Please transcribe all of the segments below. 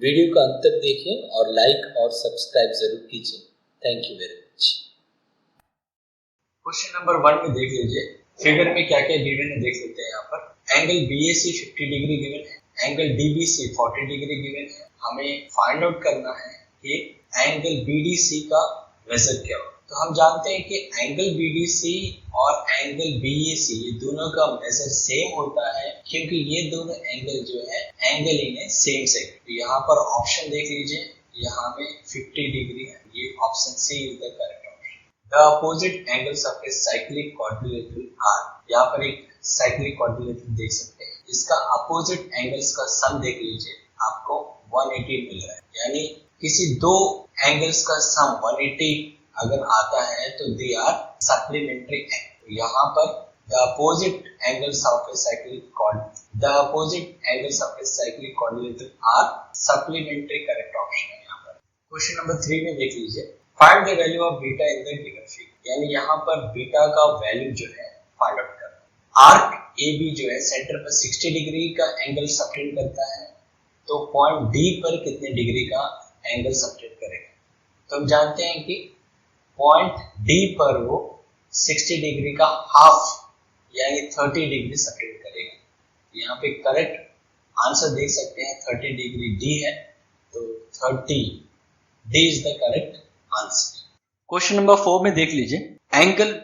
Video का अंत तक देखें और लाइक और सब्सक्राइब जरूर कीजिए। Thank you very much. Question number 1 में देख लीजिए, फिगर में क्या क्या गिवन है देख लेते हैं। यहाँ पर एंगल BAC 50 डिग्री गिवन है, एंगल DBC 40 डिग्री गिवन है। हमें फाइंड आउट करना है कि एंगल BDC का मेजर क्या हो। तो हम जानते हैं कि एंगल BDC और एंगल BAC ये दोनों का मेजर सेम होता है, क्योंकि ये दोनों एंगल जो है एंगल इन सेम सेगमेंट। तो यहाँ पर ऑप्शन देख लीजिए, यहाँ में 50 डिग्री है, ये option C is the correct option. The opposite angles of a cyclic quadrilateral are, यहाँ पर एक साइक्लिक क्वाड्रिलेटरल देख सकते हैं, इसका अपोजिट एंगल्स का सम देख लीजिए, आपको 180 मिल रहा है। यानी किसी दो एंगल्स का सम 180 अगर आता है तो दे आर सप्लीमेंट्री एंगल। यहाँ पर the opposite angles of a cyclic quadrilateral are supplementary, correct option है यहाँ पर। क्वेश्चन नंबर 3 में देख लीजिए, find the value of beta in the given figure, यानी यहाँ पर बीटा का वैल्यू जो है फाइंड आउट करना। आर्क AB जो है सेंटर पर 60 डिग्री का एंगल सबटेंड करता है, तो पॉइंट D पर कितने डिग्री का एंगल सबटेंड करेगा। तो हम जानते हैं कि पॉइंट D पर वो 60 डिग्री का हाफ यानी 30 डिग्री सबटेंड करेगा। यहाँ पे करेक्ट आंसर देख सकते हैं, 30 डिग्री D है, तो 30 D is the correct answer. Question number 4 में देख लीजिए, एंगल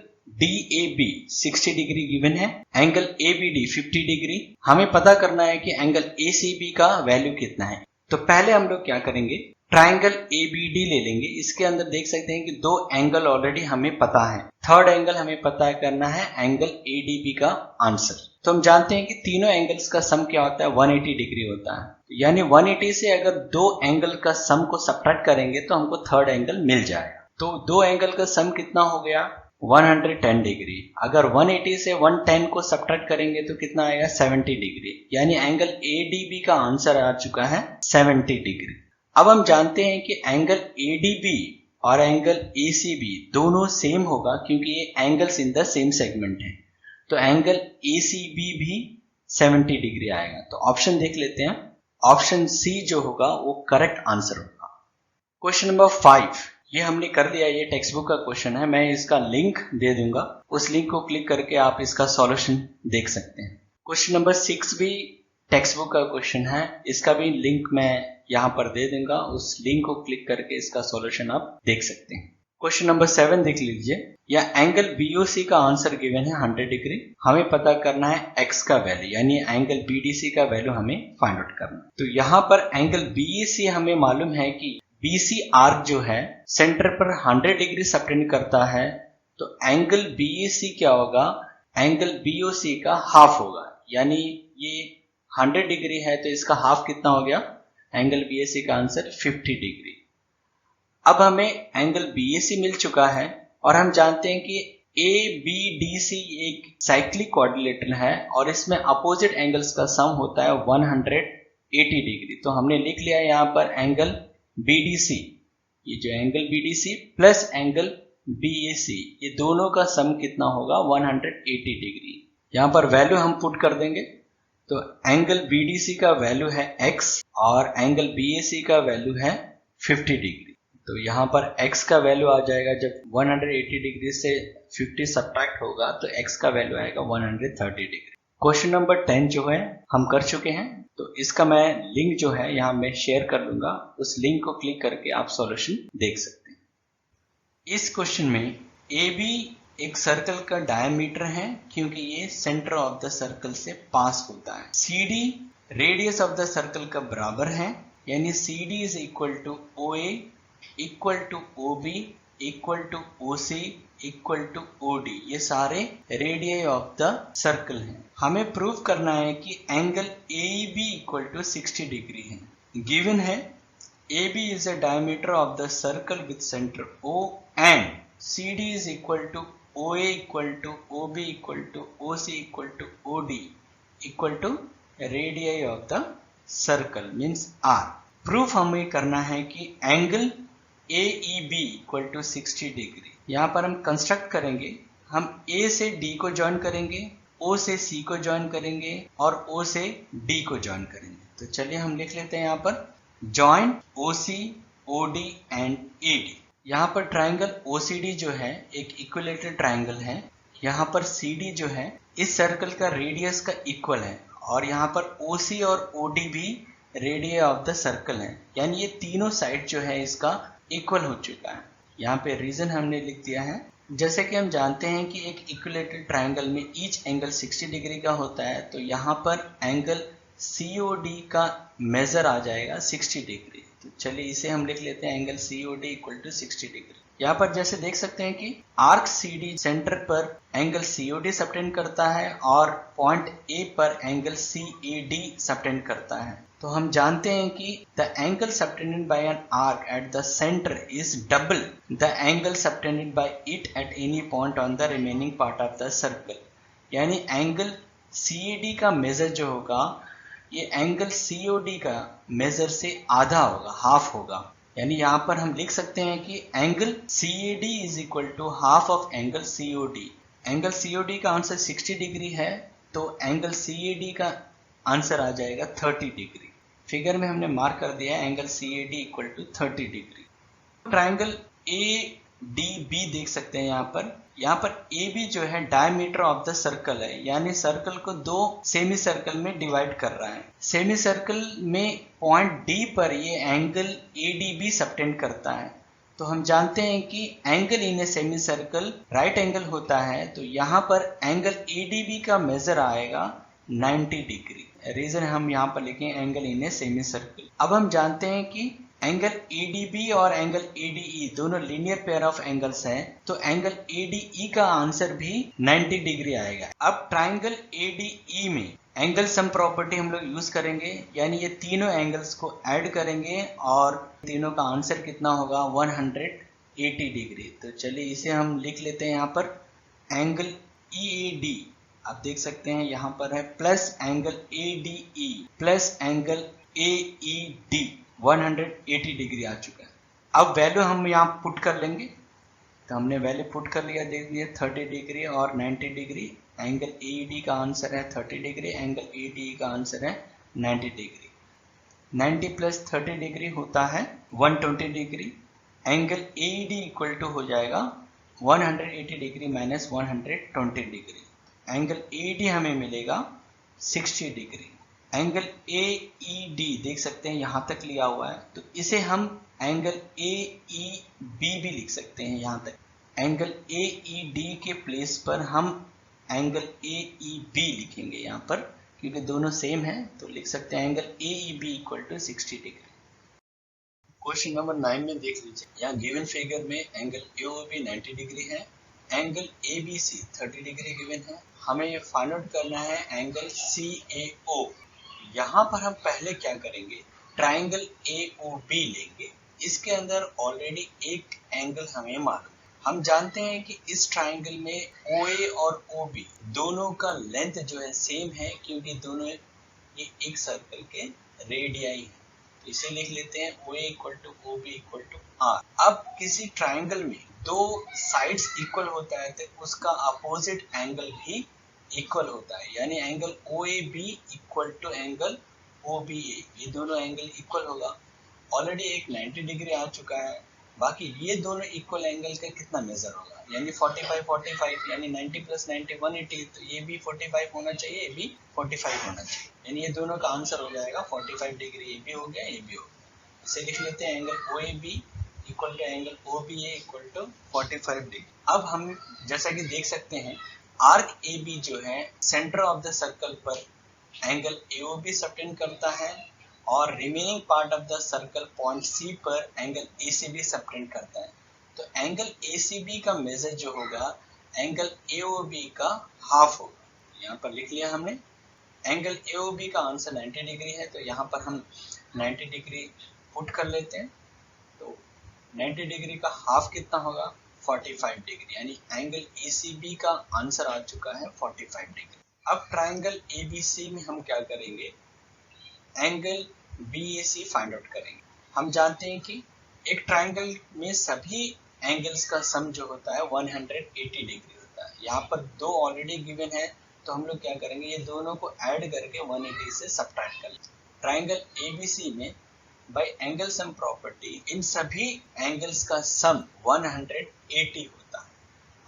DAB 60 डिग्री गिवन है, एंगल ABD 50 डिग्री। हमें पता करना है कि एंगल ACB का वैल्यू कितना है। तो पहले हम लोग क्या करेंगे, ट्राइंगल ABD ले लेंगे। इसके अंदर देख सकते हैं कि दो एंगल ऑलरेडी हमें पता है, थर्ड एंगल हमें पता करना है एंगल ADB का आंसर। तो हम जानते हैं कि तीनों एंगल्स का सम क्या होता है, 180 डिग्री होता है। यानी 180 से अगर दो एंगल का सम को सब्ट्रैक्ट करेंगे तो हमको थर्ड एंगल मिल जाएगा। तो दो एंगल का सम कितना हो गया, 110 डिग्री। अगर 180 से 110 को सब्ट्रैक्ट करेंगे तो कितना आएगा, 70 डिग्री। यानी एंगल ADB का आंसर आ चुका है 70 डिग्री। अब हम जानते हैं कि एंगल ADB और एंगल ACB दोनों सेम होगा, क्योंकि ये angles in the same segment है। तो एंगल ACB भी 70 डिग्री आएगा। तो ऑप्शन देख लेते हैं, ऑप्शन C जो होगा वो करेक्ट आंसर होगा। क्वेश्चन नंबर 5 ये हमने कर लिया, ये टेक्स्ट बुक का क्वेश्चन है, मैं इसका लिंक दे दूंगा, उस लिंक को क्लिक करके आप इसका सॉल्यूशन देख सकते हैं। क्वेश्चन नंबर 6 भी टेक्स्ट बुक का क्वेश्चन है, इसका भी लिंक मैं यहाँ पर दे दूंगा, उस लिंक को क्लिक करके इसका सॉल्यूशन आप देख सकते हैं। क्वेश्चन नंबर 7 देख लीजिए, या एंगल BOC का आंसर गिवन है 100 डिग्री। हमें पता करना है x का वैल्यू, यानी एंगल BDC का वैल्यू हमें फाइंड आउट करना है। तो यहाँ पर एंगल BAC हमें मालूम है कि BC आर्क जो है सेंटर पर 100 डिग्री सबटेंड करता है, तो एंगल BAC क्या होगा, एंगल BOC का हाफ होगा। यानी ये 100 डिग्री है तो इसका हाफ कितना हो गया, एंगल BAC का आंसर 50 डिग्री। अब हमें एंगल BAC मिल चुका है और हम जानते हैं कि ABDC एक साइक्लिक क्वाड्रिलेटरल है और इसमें अपोजिट एंगल्स का सम होता है 180 डिग्री। तो हमने लिख लिया यहाँ पर एंगल BDC, ये जो angle BDC plus angle BAC, ये दोनों का सम कितना होगा, 180 डिग्री। यहाँ पर वैल्यू हम पुट कर देंगे, तो एंगल BDC का वैल्यू है x और एंगल BAC का वैल्यू है 50 डिग्री। तो यहाँ पर x का वैल्यू आ जाएगा, जब 180 डिग्री से 50 सब्ट्रैक्ट होगा तो x का वैल्यू आएगा 130 डिग्री। क्वेश्चन नंबर 10 जो है हम कर चुके हैं, तो इसका मैं लिंक जो है यहाँ मैं शेयर कर दूंगा, उस लिंक को क्लिक करके आप सॉल्यूशन देख सकते हैं। इस क्वेश्चन में AB एक सर्कल का डायमीटर है, क्योंकि ये सेंटर ऑफ द सर्कल से पास होता है। CD radius of the circle का बराबर है, यानी CD is equal to OA equal to OB equal to OC equal to OD, ये सारे रेडियस ऑफ द सर्कल हैं। हमें प्रूव करना है कि angle AEB equal to 60 degree है। गिवन है AB is a diameter of the circle with center O and CD is equal to OA equal to OB equal to OC equal to OD equal to radii of the circle means R। Proof हमें करना है कि angle AEB equal to 60 degree. यहाँ पर हम construct करेंगे, हम A से D को ज्वाइन करेंगे, O से C को ज्वाइन करेंगे और O से D को ज्वाइन करेंगे। तो चलिए हम लिख लेते हैं यहाँ पर join OC, OD and AD। यहाँ पर ट्राइंगल OCD जो है एक इक्विलेटरल ट्राइंगल है। यहाँ पर CD जो है इस सर्कल का रेडियस का इक्वल है और यहाँ पर OC और OD भी रेडियस ऑफ द सर्कल है, यानी ये तीनों साइड जो है इसका इक्वल हो चुका है। यहाँ पे रीजन हमने लिख दिया है। जैसे कि हम जानते हैं कि एक इक्विलेटरल ट्राइंगल में ईच एंगल 60 डिग्री का होता है, तो यहाँ पर एंगल COD का मेजर आ जाएगा 60 डिग्री। तो चलिए इसे हम लिख लेते हैं angle COD equal to 60 degree. यहाँ पर जैसे देख सकते हैं कि आर्क CD सेंटर पर एंगल COD सबटेंड करता है और पॉइंट A पर एंगल CAD सबटेंड करता है। तो हम जानते हैं कि the angle subtended by an arc at the centre is double the angle subtended by it at any point on the remaining part of the circle. यानी angle CAD का major जो होगा ये एंगल COD का major से आधा होगा, half होगा। यानी यहाँ पर हम लिख सकते हैं कि angle CAD is equal to half of angle COD। Angle COD का आंसर 60 डिग्री है, तो एंगल CAD का आंसर आ जाएगा 30 डिग्री। फिगर में हमने मार्क कर दिया angle CAD equal to 30 degree. Triangle ADB देख सकते हैं यहाँ पर AB जो है डायमीटर ऑफ द सर्कल है, यानी सर्कल को दो सेमी सर्कल में डिवाइड कर रहा है। सेमी सर्कल में पॉइंट D पर ये एंगल ADB सबटेंड करता है। तो हम जानते हैं कि angle in a semi circle right angle होता है, तो यहाँ पर एंगल ADB का मेजर आएगा 90 डिग्री। रीजन हम यहाँ पर लिखें angle in a semi circle. अब हम जानते हैं कि एंगल ADB और एंगल ADE दोनों लीनियर पेयर ऑफ एंगल्स हैं, तो एंगल ADE का आंसर भी 90 डिग्री आएगा। अब ट्राइंगल ADE में एंगल सम प्रॉपर्टी हम लोग यूज करेंगे, यानी ये तीनों एंगल्स को ऐड करेंगे और तीनों का आंसर कितना होगा 180 डिग्री। तो चलिए इसे हम लिख लेते हैं यहाँ पर एंगल EAD। आप देख सकते हैं यहाँ पर है plus angle ADE plus angle AED 180 degree आ चुका है। अब वैल्यू हम यहाँ पुट कर लेंगे, तो हमने वैल्यू पुट कर लिया, देख लिया 30 डिग्री और 90 डिग्री। एंगल AED का आंसर है 30 डिग्री, एंगल ADE का आंसर है 90 डिग्री। 90 प्लस 30 डिग्री होता है 120 degree. Angle AED equal to हो जाएगा 180 degree minus 120 degree. Angle AED हमें मिलेगा 60 डिग्री। एंगल AED देख सकते हैं यहाँ तक लिया हुआ है, तो इसे हम एंगल AEB भी लिख सकते हैं यहाँ तक। एंगल AED के प्लेस पर हम एंगल AEB लिखेंगे यहाँ पर, क्योंकि दोनों सेम है, तो लिख सकते हैं angle AEB equal to 60 degree. Question number 9 में देख लीजिए, यहाँ गिवन फिगर में एंगल AOB 90 डिग्री है, एंगल ABC 30 डिग्री गिवन है। हमें ये फाइंड आउट करना है एंगल CAO। यहाँ पर हम पहले क्या करेंगे, ट्राइंगल AOB लेंगे। इसके अंदर ऑलरेडी एक एंगल हमें मालूम है। हम जानते हैं कि इस ट्राइंगल में OA और OB दोनों का लेंथ जो है सेम है, क्योंकि दोनों ये एक सर्कल के रेडियाई है। तो इसे लिख लेते हैं OA equal to OB equal to R। अब किसी ट्राइंगल में दो साइड्स इक्वल होता है, तो उसका अपोजिट एंगल भी इक्वल होता है, यानी angle OAB equal to angle OBA, ये दोनों एंगल इक्वल होगा। ऑलरेडी एक 90 डिग्री आ चुका है, बाकी ये दोनों इक्वल एंगल का कितना मेजर होगा, यानी 45 यानी 90 प्लस 90 180, तो ये भी 45 होना चाहिए, ये भी 45 होना चाहिए, यानी ये दोनों का आंसर हो जाएगा 45 डिग्री। ये भी हो गया, ये भी हो गया। इसे लिख लेते हैं angle OAB equal to angle OBA equal to 45 degree. अब हम जैसा कि देख सकते हैं आर्क AB जो है सेंटर ऑफ द सर्कल पर एंगल AOB सबटेंड करता है और remaining part of the circle point C पर एंगल ACB सबटेंड करता है। तो एंगल ACB का मेजर जो होगा एंगल AOB का हाफ होगा। यहाँ पर लिख लिया हमने। एंगल AOB का आंसर 90 डिग्री है, तो यहाँ पर हम 90 डिग्री पुट कर लेते हैं। तो 90 डिग्री का हाफ कितना होगा 45 डिग्री, यानी एंगल ACB का आंसर आ चुका है 45 डिग्री। अब ट्राइंगल ABC में हम क्या करेंगे, एंगल BAC फाइंड आउट करेंगे। हम जानते हैं कि एक ट्राइंगल में सभी एंगल्स का सम जो होता है 180 डिग्री होता है। यहाँ पर दो ऑलरेडी गिवन है, तो हम लोग क्या करेंगे, ये दोनों को ऐड करके 180 से सब्ट्रैक्ट कर लेंगे। ट्राइंगल ABC में bye angle sum property in सभी एंगल्स का सम 180 होता है।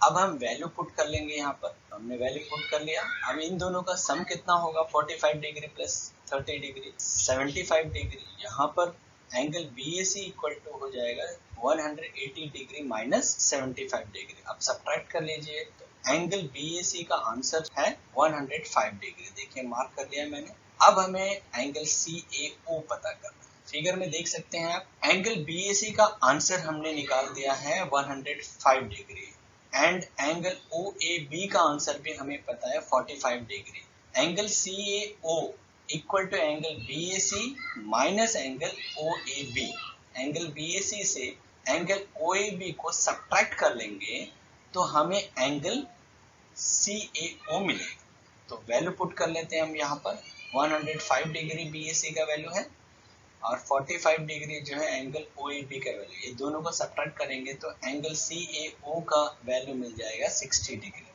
अब हम वैल्यू पुट कर लेंगे यहाँ पर, हमने वैल्यू पुट कर लिया। अब इन दोनों का सम कितना होगा, 45 डिग्री प्लस 30 डिग्री 75 डिग्री। यहाँ पर एंगल BAC इक्वल टू हो जाएगा 180 डिग्री माइनस 75 डिग्री। अब सब्ट्रैक्ट कर लीजिए तो एंगल BAC का आंसर है 105 डिग्री। देखिए मार्क कर लिया मैंने। अब हमें एंगल CAO पता करना है। फिगर में देख सकते हैं आप, एंगल BAC का आंसर हमने निकाल दिया है 105 डिग्री एंड एंगल OAB का आंसर भी हमें पता है 45 degree. Angle CAO equal to angle BAC minus angle OAB। Angle BAC से एंगल OAB को सब्ट्रैक्ट कर लेंगे तो हमें एंगल CAO मिलेगा। तो वैल्यू पुट कर लेते हैं हम यहाँ पर, 105 डिग्री BAC का वैल्यू है और 45 डिग्री जो है एंगल OAB का वैल्यू। ये दोनों को सब्ट्रैक्ट करेंगे तो एंगल CAO का वैल्यू मिल जाएगा 60 डिग्री।